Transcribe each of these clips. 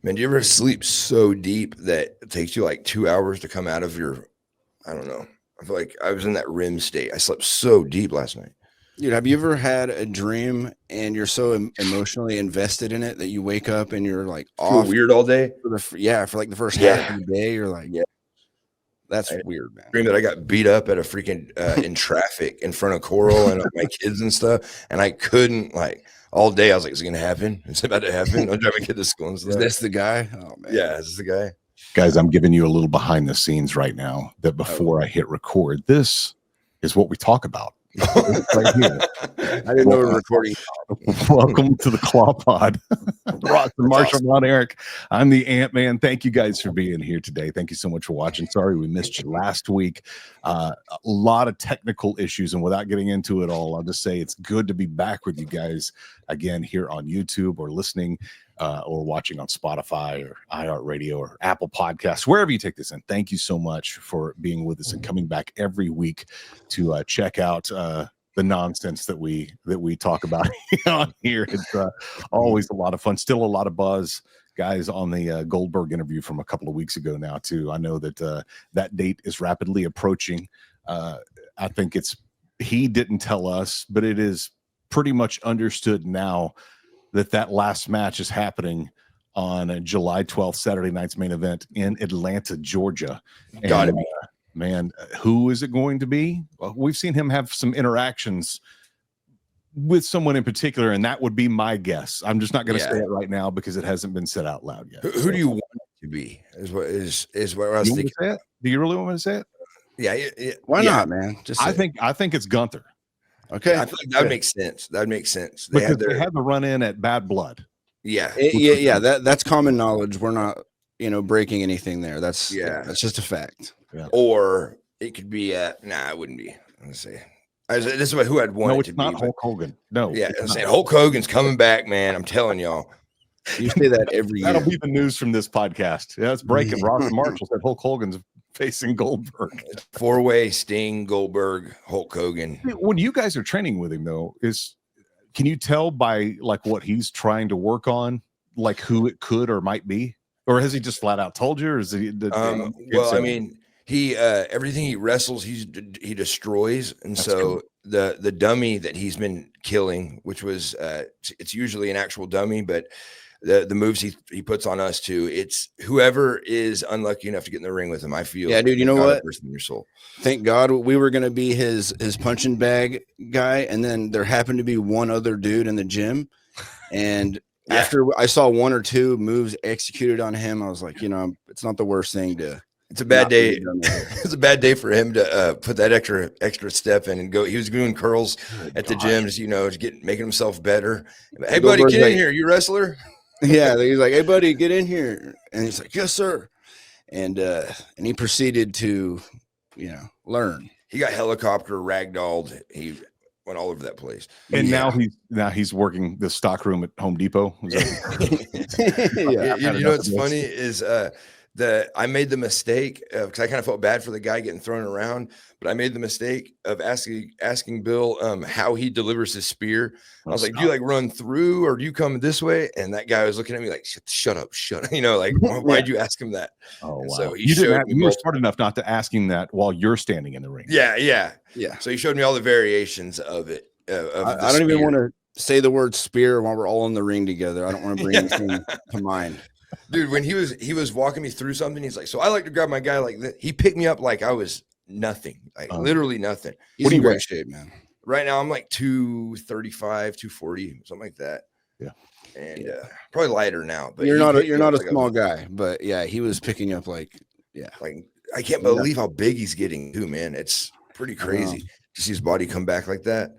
Man, do you ever sleep so deep that it takes you like 2 hours to come out of your, I don't know. I feel like I was in that REM state. I slept so deep last night. Dude, have you ever had a dream and you're so emotionally invested in it that you wake up and you're like Feel off weird all day? for like the first half of the day? You're like, Yeah. that's weird, man. Dream that I got beat up at a freaking in traffic in front of Coral and my kids and stuff, and I couldn't like all day. I was like, "Is it gonna happen? It's about to happen." I'm driving kid to school and stuff. Is this the guy? Oh man, yeah, this is the guy. Guys, I'm giving you a little behind the scenes right now. That before I hit record, this is what we talk about. Right here. I didn't know we were recording. Welcome to the Claw Pod. Ross and Marshall, awesome. On Eric. I'm the AntMan. Thank you guys for being here today. Thank you so much for watching. Sorry we missed you last week. A lot of technical issues, and without getting into it all, I'll just say it's good to be back with you guys again here on YouTube or listening or watching on Spotify or iHeartRadio or Apple Podcasts, wherever you take this in. Thank you so much for being with us and coming back every week to check out the nonsense that we talk about on here. It's always a lot of fun. Still a lot of buzz, guys, on the Goldberg interview from a couple of weeks ago now too. I know that that date is rapidly approaching. I think he didn't tell us, but it is pretty much understood now that last match is happening on July 12th, Saturday night's main event in Atlanta, Georgia. Got it. Man, who is it going to be? Well, we've seen him have some interactions with someone in particular, and that would be my guess. I'm just not going to say it right now because it hasn't been said out loud yet. Who do you want it to be? Is what I was thinking. Do you really want me to say it? Yeah. Why not, man? I think it's Gunther. Okay, I feel like that would make sense. That would make sense. They had the run in at Bad Blood. Yeah, That's common knowledge. We're not, breaking anything there. That's just a fact. Yeah. Or it could be it wouldn't be. Let's see. This is who I'd want. No, it it's to not be, Hulk Hogan. No, yeah, I'm saying Hulk Hogan's coming back, man. I'm telling y'all. You say that every year. That'll be the news from this podcast. Yeah, it's breaking. Ross and Marshall said Hulk Hogan's facing Goldberg. 4-way Sting, Goldberg, Hulk Hogan. When you guys are training with him, though, can you tell by like what he's trying to work on, like who it could or might be, or has he just flat out told you? Or is he? Well, I mean, he everything he wrestles, he destroys, and that's so cool. The dummy that he's been killing, which was it's usually an actual dummy, but the moves he puts on us too, it's whoever is unlucky enough to get in the ring with him. I feel, yeah, dude. You know what? Person in your soul. Thank God we were gonna be his punching bag guy, and then there happened to be one other dude in the gym, and after I saw one or two moves executed on him, I was like, it's not the worst thing to. It's a bad day. It's a bad day for him to put that extra step in and go. He was doing curls at the gym, just making himself better. Hey, buddy, get in here. You wrestler? Yeah, he's like, hey, buddy, get in here, and he's like, yes, sir. And he proceeded to, learn. He got helicopter ragdolled. He went all over that place. And now he's working the stock room at Home Depot. Yeah. What's funny is I made the mistake because I kind of felt bad for the guy getting thrown around, but I made the mistake of asking Bill how he delivers his spear. I was like, do you like run through or do you come this way? And that guy was looking at me like, shut up. Like, why'd you ask him that? Oh, wow. So you were smart enough not to ask him that while you're standing in the ring. Yeah. So he showed me all the variations of it. I don't even want to say the word spear while we're all in the ring together. I don't want to bring anything to mind. Dude, when he was walking me through something, he's like, so I like to grab my guy like this. He picked me up like I was nothing, like literally nothing. He's in great shape, man. Right now, I'm like 235, 240, something like that. Yeah. And probably lighter now. But you're not a small guy, but yeah, he was picking up like I can't believe how big he's getting too, man. It's pretty crazy to see his body come back like that.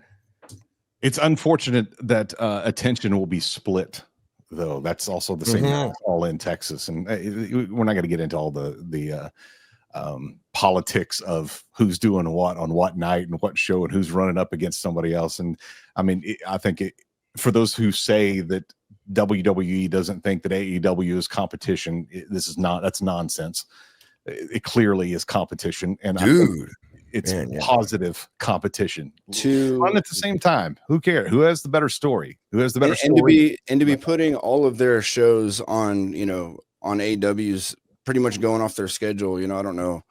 It's unfortunate that attention will be split, though. That's also the same All In Texas, and we're not going to get into all the politics of who's doing what on what night and what show and who's running up against somebody else. And I mean, I think for those who say that WWE doesn't think that AEW is competition, that's nonsense. It clearly is competition. And dude, it's Man, yeah. positive competition. To Fun at the same time. Who cares? Who has the better story? Who has the better and story? to be putting all of their shows on, on AEW's pretty much going off their schedule. I don't know,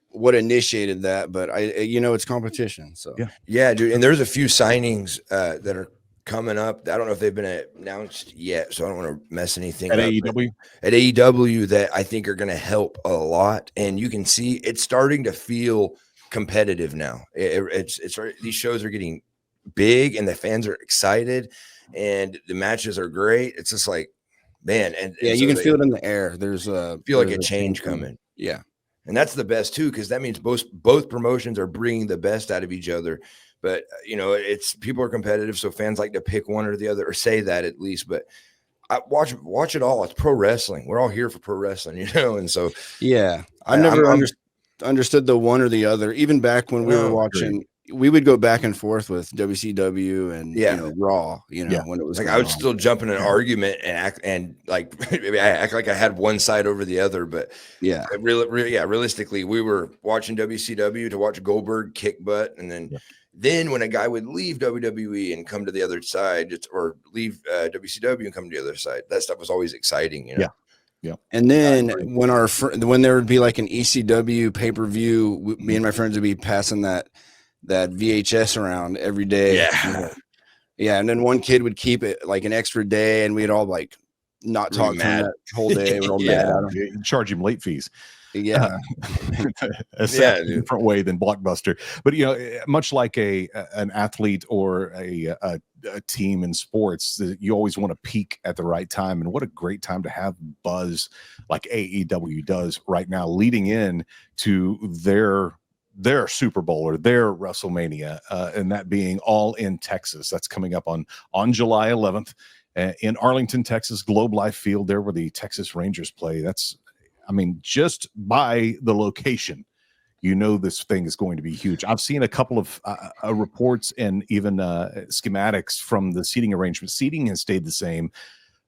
what initiated that, but it's competition. So Yeah, dude. And there's a few signings that are coming up. I don't know if they've been announced yet, so I don't want to mess anything At up. AEW? At AEW that I think are going to help a lot. And you can see it's starting to feel competitive now. It's these shows are getting big and the fans are excited and the matches are great. It's just like, man. And you so can feel it in the air. There's feel like a change coming. Yeah. And that's the best too, because that means both promotions are bringing the best out of each other. But it's people are competitive, so fans like to pick one or the other, or say that at least. But I watch it all. It's pro wrestling. We're all here for pro wrestling, And so I never understood the one or the other. Even back when we were watching, we would go back and forth with WCW and Raw. When it was like I would still jump in an argument and maybe I act like I had one side over the other. But realistically, we were watching WCW to watch Goldberg kick butt, and then when a guy would leave WWE and come to the other side, or leave WCW and come to the other side, that stuff was always exciting. Yeah. And then when there would be like an ECW pay-per-view, me and my friends would be passing that VHS around every day. Yeah. And then one kid would keep it like an extra day, and we'd all like not talk to him that whole day. We're all mad at him. Charge him late fees. Yeah. A different way than Blockbuster. But much like an athlete or a team in sports, you always want to peak at the right time. And what a great time to have buzz like AEW does right now, leading in to their Super Bowl or their WrestleMania, and that being All In Texas. That's coming up on July 11th in Arlington, Texas, Globe Life Field, there where the Texas Rangers play. Just by the location, this thing is going to be huge. I've seen a couple of reports and even schematics from the seating arrangement. Seating has stayed the same.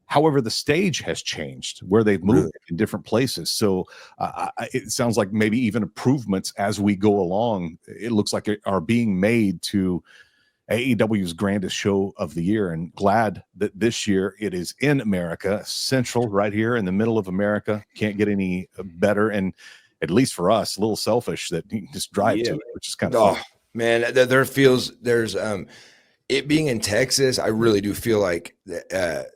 However, the stage has changed where they've moved in different places. So it sounds like maybe even improvements as we go along, it looks like are being made to AEW's grandest show of the year, and glad that this year it is in America, Central, right here in the middle of America. Can't get any better. And at least for us, a little selfish that you can just drive to it, which is kind of fun. Man, there's it being in Texas, I really do feel like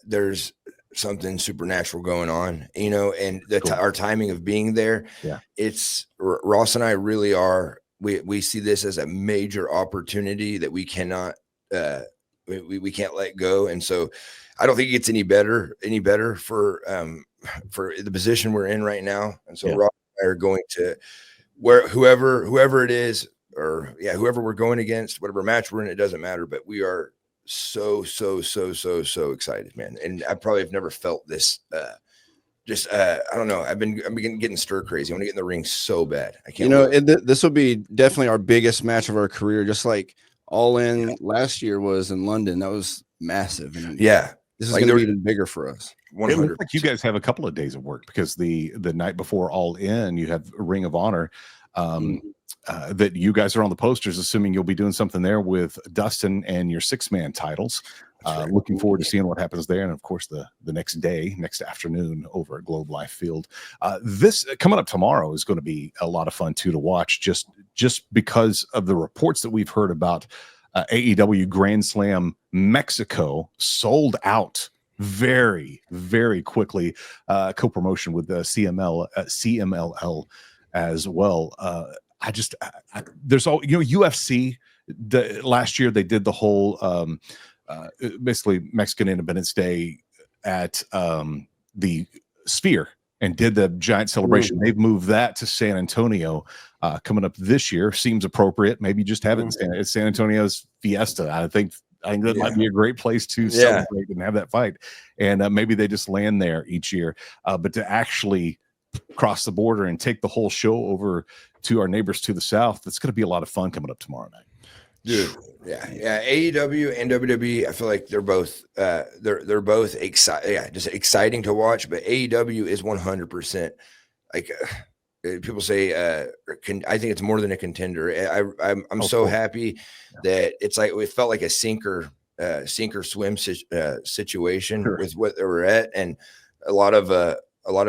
there's something supernatural going on, and our timing of being there. Yeah, it's Ross and I really are. We see this as a major opportunity that we cannot we can't let go. And so I don't think it gets any better for the position we're in right now. And so Ross and I are going to whoever it is, or whoever we're going against, whatever match we're in, it doesn't matter. But we are so excited, man. And I probably have never felt this. I don't know. I'm getting stir crazy. I want to get in the ring so bad. I can't. This will be definitely our biggest match of our career. Just like All In last year was in London. That was massive. And this is going to be even bigger for us. 100%. It looks like you guys have a couple of days of work, because the night before All In, you have Ring of Honor. That you guys are on the posters, assuming you'll be doing something there with Dustin and your 6-man titles. Looking forward to seeing what happens there. And of course, the next afternoon over at Globe Life Field. This coming up tomorrow is going to be a lot of fun too to watch, just because of the reports that we've heard about AEW Grand Slam Mexico sold out very, very quickly. Co-promotion with CMLL as well. There's all, UFC last year, they did the whole basically Mexican Independence Day at the Sphere and did the giant celebration. They've moved that to San Antonio coming up this year. Seems appropriate. Maybe just have it in San Antonio's Fiesta. I think that might be a great place to celebrate and have that fight. And maybe they just land there each year. But to actually cross the border and take the whole show over to our neighbors to the south, that's going to be a lot of fun coming up tomorrow night. Dude, yeah. AEW and WWE, I feel like they're both they're both exciting, just exciting to watch. But AEW is 100% like people say I think it's more than a contender. I'm so happy that it's like it felt like a sink or swim situation with what they were at, and a lot of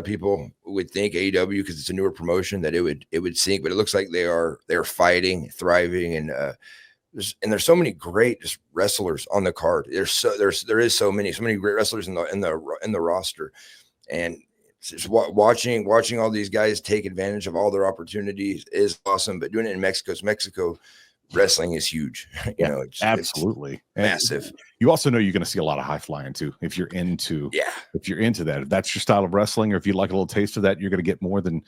people would think AEW, because it's a newer promotion, that it would sink, but it looks like they're fighting, thriving, and there's so many great just wrestlers on the card. There is so many great wrestlers in the roster, and just watching all these guys take advantage of all their opportunities is awesome. But doing it in Mexico wrestling is huge. Absolutely it's massive. And you also know you're going to see a lot of high flying too. If you're into that, if that's your style of wrestling, or if you like a little taste of that, you're going to get more than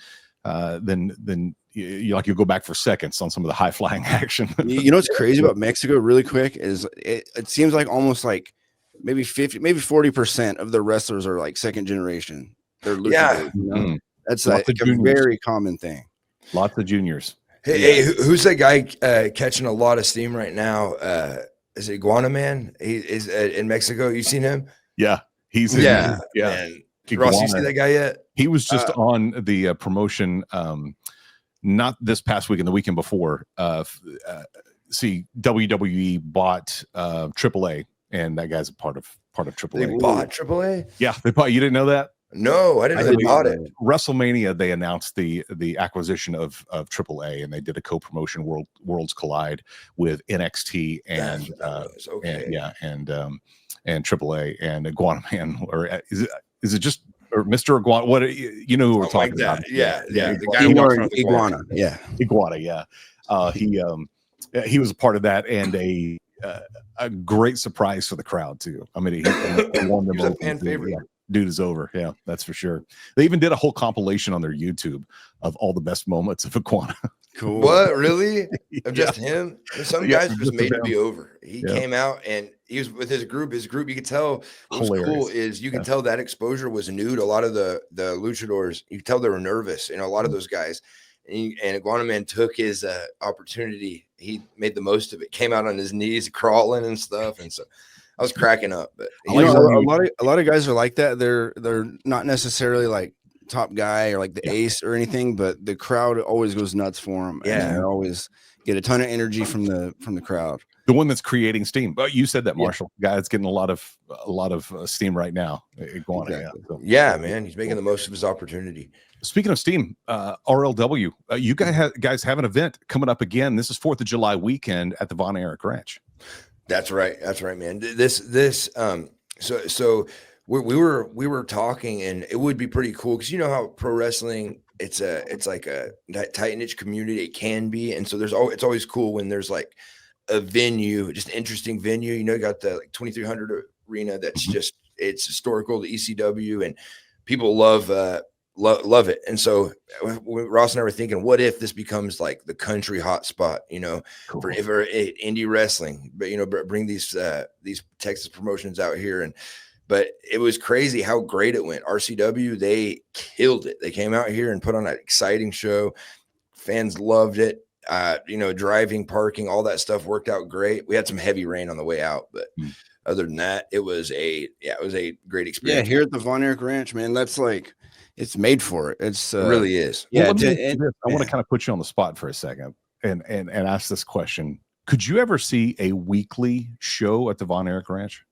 you'll go back for seconds on some of the high flying action. You know what's crazy about Mexico really quick is it seems like almost like maybe 40% of the wrestlers are like second generation. They're luchadors, That's like a very common thing. Lots of juniors. Hey, who's that guy catching a lot of steam right now? Is it Iguana Man? He is in Mexico. You seen him? Yeah, he's Man. Ross, you see that guy yet? He was just on the promotion, not this past weekend, the weekend before. WWE bought AAA, and that guy's a part of AAA. They bought AAA? Yeah, they bought. You didn't know that? No, I didn't know they bought it. WrestleMania, they announced the acquisition of AAA, and they did a co-promotion, Worlds Collide, with NXT and and AAA and Iguana Man, or is it just or Mr. Iguana? What you know who we're talking about? Yeah. The guy who walks around with Iguana. Iguana. He was a part of that, and a great surprise for the crowd too. I mean, he won them. He was a fan favorite. Yeah. Dude is over. Yeah, that's for sure. They even did a whole compilation on their YouTube of all the best moments of Iguana. Cool. What, really? Of just him? Some guys are just made to be over. He came out and he was with his group. You could tell what was cool is you can tell that exposure was new to a lot of the luchadors. You could tell they were nervous, a lot of those guys. And Iguana Man took his opportunity. He made the most of it. Came out on his knees, crawling and stuff. And so I was cracking up, but a lot of guys are like that. They're not necessarily like top guy or like the ace or anything, but the crowd always goes nuts for them. Yeah, and they always get a ton of energy from the crowd. The one that's creating steam. But you said that, Marshall. Guy that's getting a lot of steam right now. Iguana. Exactly. Man, he's making the most of his opportunity. Speaking of steam, RLW, you guys have an event coming up again. This is 4th of July weekend at the Von Erich Ranch. That's right, man. So we were talking, and it would be pretty cool because you know how pro wrestling it's like a tight knit community. It can be, and so it's always cool when there's like a venue, just an interesting venue. You got the 2300 arena that's just it's historical to ECW, and people love it. And so Ross and I were thinking, what if this becomes like the country hotspot, cool. for indie wrestling, but bring these Texas promotions out here. But it was crazy how great it went. RCW, they killed it. They came out here and put on an exciting show. Fans loved it. Driving, parking, all that stuff worked out great. We had some heavy rain on the way out, but other than that, it was a great experience. Yeah, here at the Von Erich Ranch, man, that's like, it's made for it. It really is. Yeah. I want to kind of put you on the spot for a second and ask this question. Could you ever see a weekly show at the Von Erich Ranch?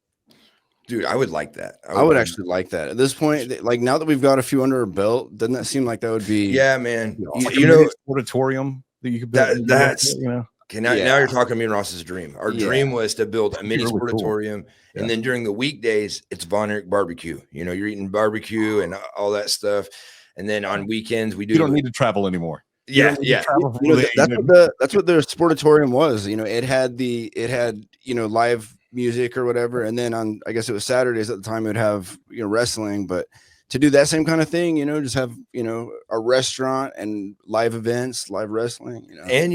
Dude, I would like that. I would actually like that. At this point, like now that we've got a few under our belt, doesn't that seem like that would be? Yeah, man. Auditorium that you could build. Okay, now you're talking me and Ross's dream. Our dream was to build a mini sportatorium, and then during the weekdays, it's Von Erich barbecue. You're eating barbecue and all that stuff, and then on weekends we do. You don't need to travel anymore. That's what the sportatorium was. It had live music or whatever, and then on I guess it was Saturdays at the time it would have wrestling, but to do that same kind of thing, just have a restaurant and live events, live wrestling, and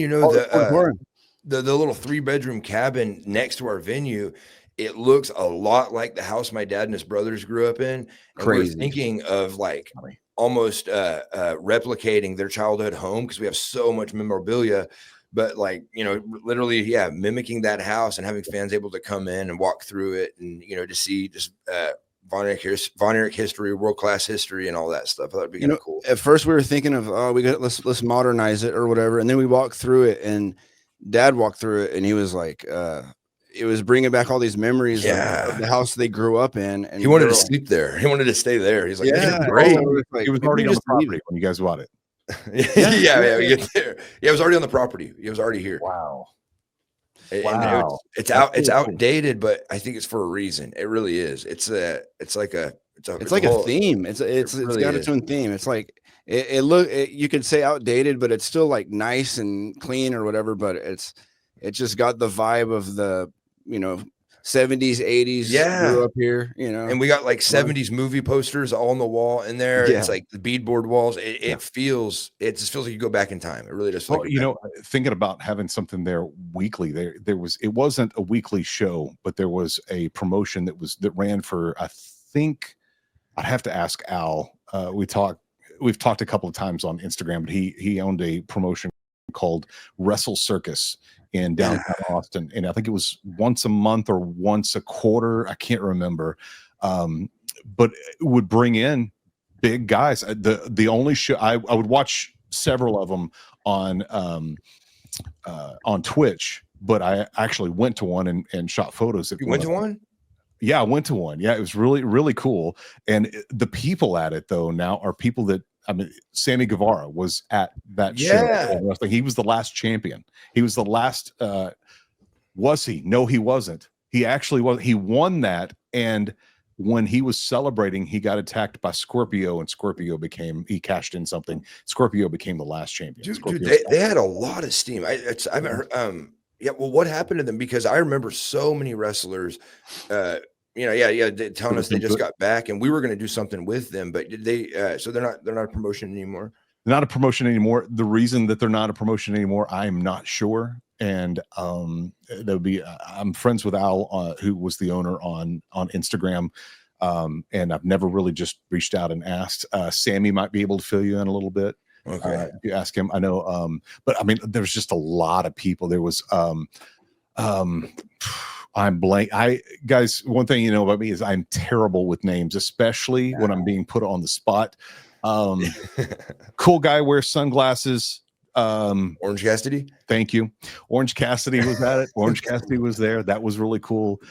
the little 3-bedroom cabin next to our venue, it looks a lot like the house my dad and his brothers grew up in. And we're thinking of like almost replicating their childhood home because we have so much memorabilia. But like, literally, mimicking that house and having fans able to come in and walk through it and, to see just Von Erich history, world class history, and all that stuff. That'd be kind of cool. At first, we were thinking of let's modernize it or whatever, and then we walked through it, and Dad walked through it, and he was like, it was bringing back all these memories of the house they grew up in, and he wanted to sleep there. He wanted to stay there. He's like, yeah, great. He was already on the property when you guys bought it. yeah, we get there. Yeah, it was already on the property. It was already here. Wow. And it's outdated, but I think it's for a reason. It really is. It's like a theme. It's got its own theme. It's like you could say outdated, but it's still like nice and clean or whatever. But it just got the vibe of the 70s, 80s. Grew up here, and we got like 70s movie posters all on the wall in there. Yeah. It's like the beadboard walls. It just feels like you go back in time. It really does. Well, thinking about having something there weekly, it wasn't a weekly show, but there was a promotion that ran for, I think I'd have to ask Al. We've talked a couple of times on Instagram, but he owned a promotion called WrestleCircus in downtown Austin, and I think it was once a month or once a quarter. I can't remember, but it would bring in big guys. The only show I would watch several of them on Twitch, but I actually went to one and shot photos. You went to one? Yeah, I went to one. Yeah, it was really, really cool. And the people at it though now are people that, Sammy Guevara was at that show. He was the last champion. He was the last. Was he? No, he wasn't. He actually was. He won that. And when he was celebrating, he got attacked by Scorpio, and he cashed in something. Scorpio became the last champion. Dude, they had a lot of steam. I haven't heard. Well, what happened to them? Because I remember so many wrestlers. Telling us they just got back, and we were going to do something with them, but did they? So they're not a promotion anymore. They're not a promotion anymore. The reason that they're not a promotion anymore, I'm not sure. And I'm friends with Al, who was the owner on Instagram, and I've never really just reached out and asked. Sammy might be able to fill you in a little bit. Okay, if you ask him, I know. But there's just a lot of people. There was I'm blank. Guys, one thing you know about me is I'm terrible with names, especially when I'm being put on the spot. Cool guy, wears sunglasses. Orange Cassidy. Thank you. Orange Cassidy was at it. Orange Cassidy was there. That was really cool.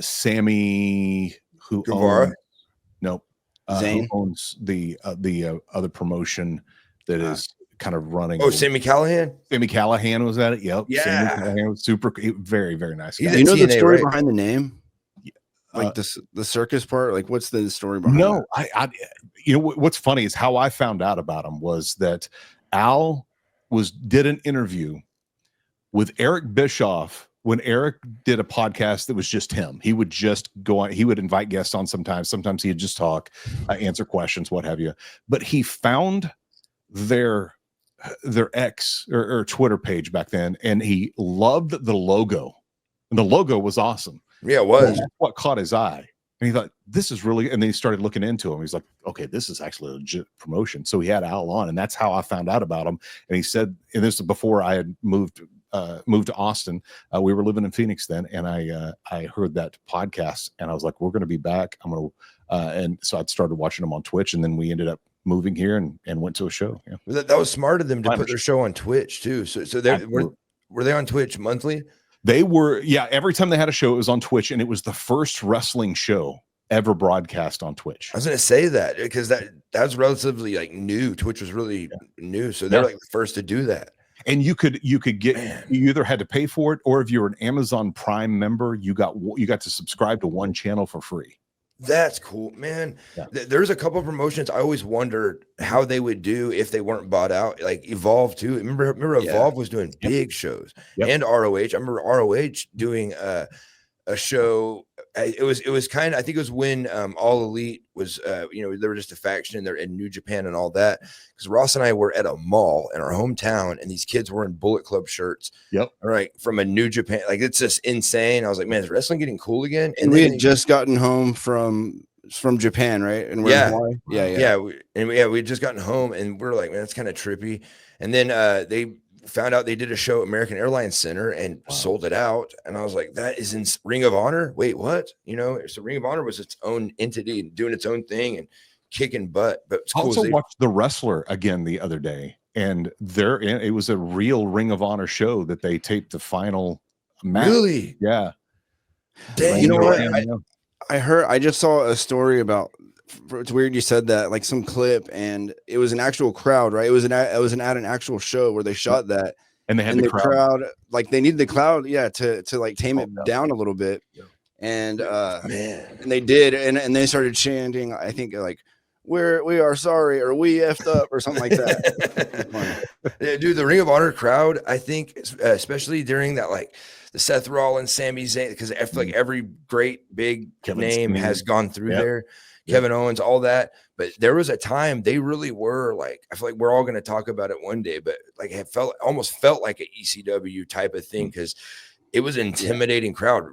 Sammy, who owns, who owns the other promotion that is kind of running. Oh, Sammy Callahan. Sammy Callahan was at it. Yep. Yeah. Sammy Callahan was super, very, very nice guy. You know the story behind the name? Like the circus part? Like, what's the story behind No, I what's funny is how I found out about him was that Al did an interview with Eric Bischoff when Eric did a podcast that was just him. He would just go on. He would invite guests on sometimes he'd just talk, answer questions, what have you. But he found their X or Twitter page back then, and he loved the logo, and the logo was awesome. Yeah, it was. That's what caught his eye, and he thought, this is really, and then he started looking into him. He's like, okay, this is actually a legit promotion. So he had Al on, and that's how I found out about him. And he said, and this was before I had moved to Austin. We were living in Phoenix then, and I heard that podcast, and I was like, we're going to be back. I'm going to, and so I started watching them on Twitch, and then we ended up moving here and went to a show. Yeah, that was smart of them to put their show on Twitch too. So they were they on Twitch monthly? They were, yeah. Every time they had a show, it was on Twitch, and it was the first wrestling show ever broadcast on Twitch. I was going to say that because that's relatively like new. Twitch was really new, so they're like the first to do that. And you could get, you either had to pay for it, or if you were an Amazon Prime member, you got to subscribe to one channel for free. That's cool, man. Yeah. There's a couple of promotions I always wondered how they would do if they weren't bought out. Like Evolve too. Remember Evolve was doing big shows, and ROH. I remember ROH doing a show. It was kind of, I think it was when All Elite was they were just a faction there in New Japan and all that, because Ross and I were at a mall in our hometown, and these kids were in Bullet Club shirts. Yep. All right, from a New Japan, like it's just insane. I was like, man, is wrestling getting cool again? And we had just gotten home from Japan, right? And we're in Hawaii. We had just gotten home, and we're like, man, that's kind of trippy. And then they found out they did a show at American Airlines Center and sold it out. And I was like, that is in Ring of Honor. Wait, what? You know, so Ring of Honor was its own entity and doing its own thing and kicking butt. But it's I cool. also watched The Wrestler again the other day, and it was a real Ring of Honor show that they taped the final match. Really? Yeah. Dang, You know what? I just saw a story about. It's weird you said that, like some clip, and it was an actual crowd, right? It was at an actual show where they shot that, and they had and the crowd. like they needed the crowd, to like tame it down a little bit, and man, and they did, and they started chanting, I think like we are sorry, or we effed up, or something like that. Yeah, dude, the Ring of Honor crowd, I think, especially during that, like the Seth Rollins, Sami Zayn, because I feel like every great big name has gone through there. Kevin Owens, all that. But there was a time they really were like, I feel like we're all going to talk about it one day, but like it almost felt like an ECW type of thing, because it was an intimidating crowd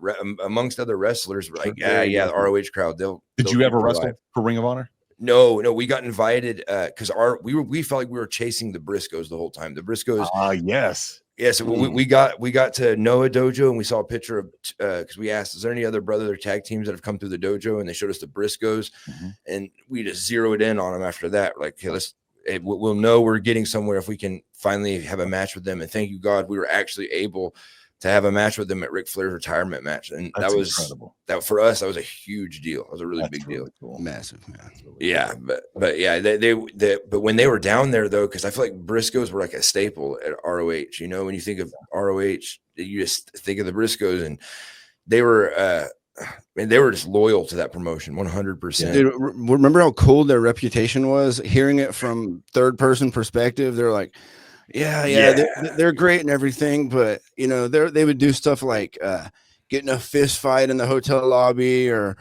amongst other wrestlers. Were like, the ROH crowd. Did you ever wrestle for Ring of Honor? No, we got invited because we felt like we were chasing the Briscoes the whole time. The Briscoes, yes. Yeah, so we got to Noah Dojo, and we saw a picture of because we asked, is there any other brother tag teams that have come through the dojo? And they showed us the Briscoes, and we just zeroed in on them after that. Like, hey, we'll know we're getting somewhere if we can finally have a match with them. And thank you God, we were actually able to have a match with them at Ric Flair's retirement match, and That's that was incredible. That for us, that was a huge deal. It was a really big deal. Cool. Massive, man. Yeah, but yeah, but when they were down there though, because I feel like Briscoes were like a staple at ROH. You know, when you think of ROH, you just think of the Briscoes, and they were they were just loyal to that promotion 100%. Dude, remember how cool their reputation was? Hearing it from third person perspective, they're like, they're great and everything, but you know, they would do stuff like getting a fist fight in the hotel lobby, or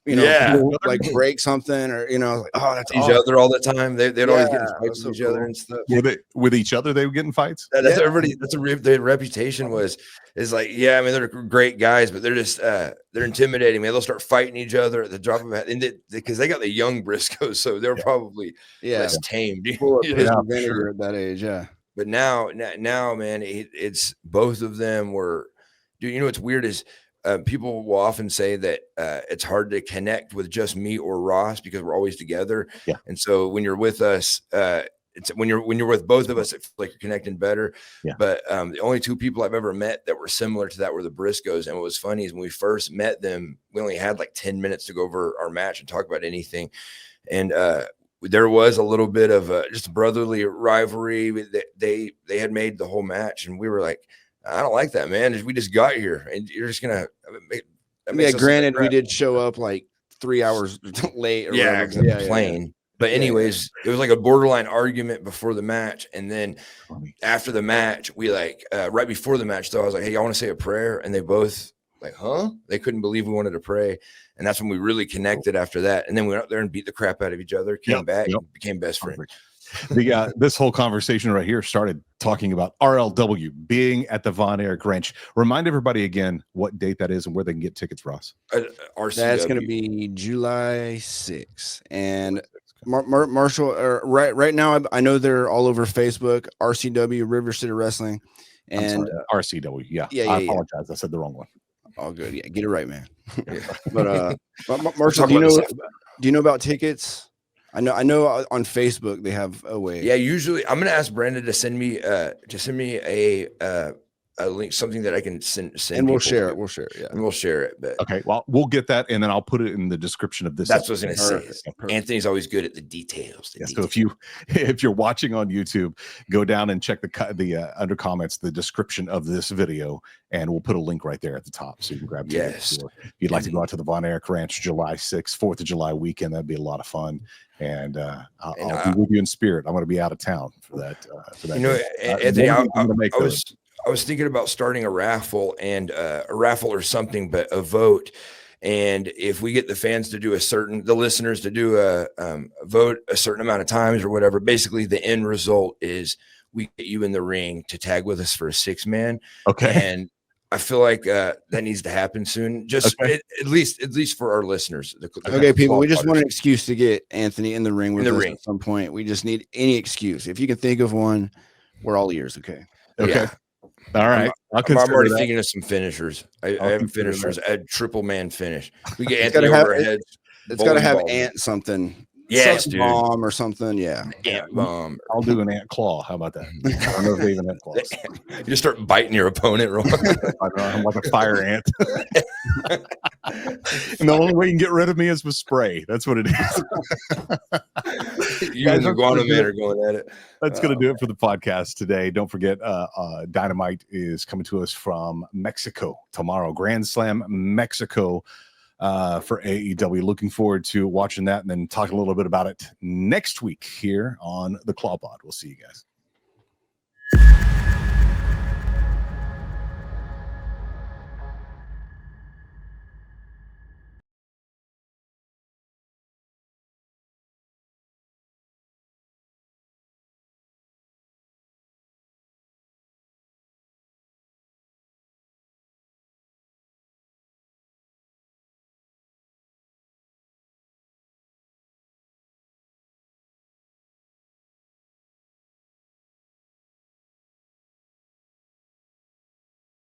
you know, like break something, or you know, like, oh, that's each other all the time. They'd always get in fights with each other and stuff. With each other, they would get in fights. That's everybody. Their reputation is like, I mean, they're great guys, but they're just they're intimidating. Man, they'll start fighting each other at the drop of a hat, and because they got the young Briscoes, so they're probably less tamed. Vinegar at that age, But now, man, it's both of them were. Dude, you know what's weird is people will often say that it's hard to connect with just me or Ross because we're always together. Yeah. And so when you're with us, it's when you're with both of us, it feels like you're connecting better. Yeah. But the only two people I've ever met that were similar to that were the Briscoes. And what was funny is when we first met them, we only had like 10 minutes to go over our match and talk about anything. And there was a little bit of just brotherly rivalry. They had made the whole match, and we were like, I don't like that, man. We just got here, and you're just gonna. Granted, we did show up like 3 hours late. Or plane. But anyways, it was like a borderline argument before the match, and then after the match, we like right before the match, though, I was like, "Hey, y'all want to say a prayer?" And they both like, "Huh?" They couldn't believe we wanted to pray, and that's when we really connected after that. And then we went out there and beat the crap out of each other. Came back, and became best friends. This whole conversation right here started talking about RLW being at the Von Erich Ranch. Remind everybody again what date that is and where they can get tickets, Ross. That's going to be July 6th. And Marshall, right now, I know they're all over Facebook, RCW, River City Wrestling. And RCW. Yeah. I apologize. I said the wrong one. All good. Yeah. Get it right, man. But Marshall, do you know about tickets? I know on Facebook they have a way. Yeah, usually I'm gonna ask Brandon to send me a link, something that I can send, and we'll share it. Yeah, and we'll share it. But okay, well, we'll get that, and then I'll put it in the description of this. That's what I was gonna say. Anthony's always good at the details. So if you're watching on YouTube, go down and check the under comments the description of this video, and we'll put a link right there at the top so you can grab it. Yes, if you'd like to go out to the Von Erich Ranch July 6th, 4th of July weekend, that'd be a lot of fun. And I'll be with you in spirit. I'm going to be out of town for that. You know, Anthony, I was thinking about starting a raffle or something, but a vote. And if we get the fans to do the listeners to do a vote a certain amount of times or whatever, basically the end result is we get you in the ring to tag with us for a 6-man. Okay. And I feel like that needs to happen soon. Just at least for our listeners. Okay, people, we just want an excuse to get Anthony in the ring with us at some point. We just need any excuse. If you can think of one, we're all ears. Okay. Okay. Yeah. All right. I'm already thinking of some finishers. I have finishers. A triple man finish. We get Anthony over our heads. It's got to have ant something. Yes, dude. dude. Bomb or something. Yeah. Ant bomb. I'll do an ant claw. How about that? I don't know if they even have claws. You just start biting your opponent wrong. I'm like a fire ant. And the only way you can get rid of me is with spray. That's what it is. You and the iguana man are going at it. That's going to do it for the podcast today. Don't forget, Dynamite is coming to us from Mexico tomorrow. Grand Slam Mexico for AEW. Looking forward to watching that and then talk a little bit about it next week here on the Claw Pod. We'll see you guys.